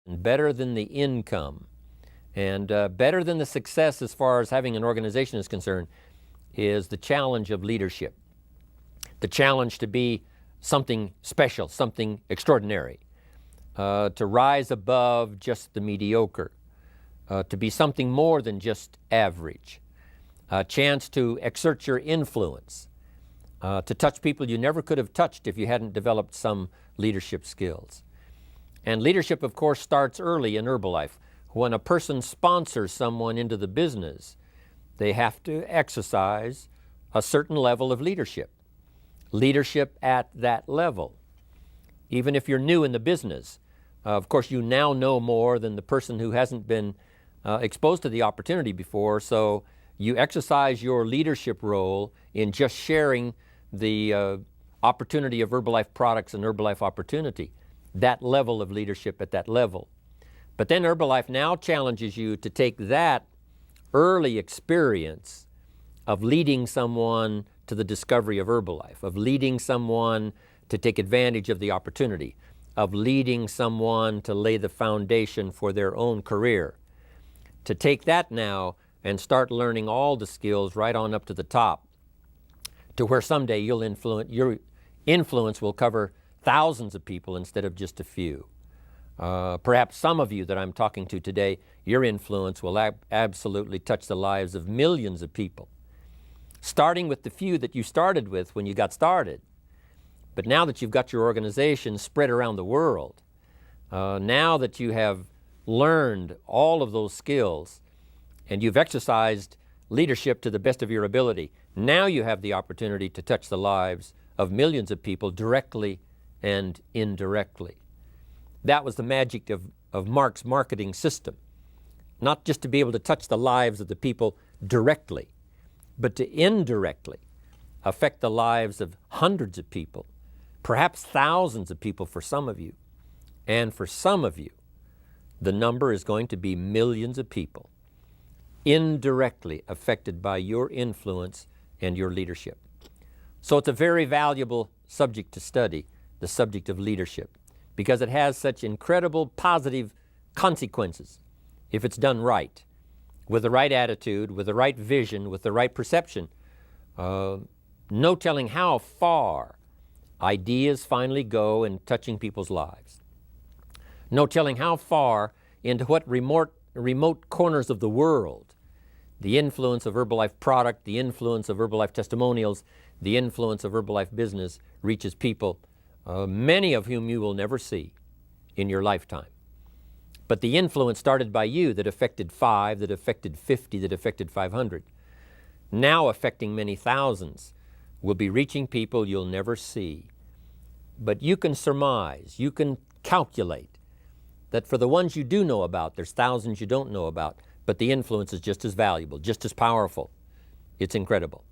better than the income, and better than the success as far as having an organization is concerned is the challenge of leadership. The challenge to be something special, something extraordinary, to rise above just the mediocre, to be something more than just average, a chance to exert your influence, to touch people you never could have touched if you hadn't developed some leadership skills. And leadership, of course, starts early in Herbalife. When a person sponsors someone into the business, they have to exercise a certain level of leadership. Leadership at that level. Even if you're new in the business, of course, you now know more than the person who hasn't been exposed to the opportunity before, so you exercise your leadership role in just sharing the opportunity of Herbalife products and Herbalife opportunity. That level of leadership at that level. But then Herbalife now challenges you to take that early experience of leading someone to the discovery of Herbalife, of leading someone to take advantage of the opportunity, of leading someone to lay the foundation for their own career. To take that now and start learning all the skills right on up to the top, to where someday your influence will cover thousands of people instead of just a few. Perhaps some of you that I'm talking to today, your influence will absolutely touch the lives of millions of people, starting with the few that you started with when you got started. But now that you've got your organization spread around the world, now that you have learned all of those skills and you've exercised leadership to the best of your ability, now you have the opportunity to touch the lives of millions of people directly and indirectly. That was the magic of Mark's marketing system. Not just to be able to touch the lives of the people directly, but to indirectly affect the lives of hundreds of people, perhaps thousands of people for some of you. And for some of you, the number is going to be millions of people indirectly affected by your influence and your leadership. So it's a very valuable subject to study, the subject of leadership, because it has such incredible positive consequences if it's done right, with the right attitude, with the right vision, with the right perception. No telling how far ideas finally go in touching people's lives. No telling how far into what remote corners of the world the influence of Herbalife product, the influence of Herbalife testimonials, the influence of Herbalife business reaches people, many of whom you will never see in your lifetime. But the influence started by you that affected 5, that affected 50, that affected 500, now affecting many thousands, will be reaching people you'll never see. But you can surmise, you can calculate that for the ones you do know about, there's thousands you don't know about, but the influence is just as valuable, just as powerful. It's incredible.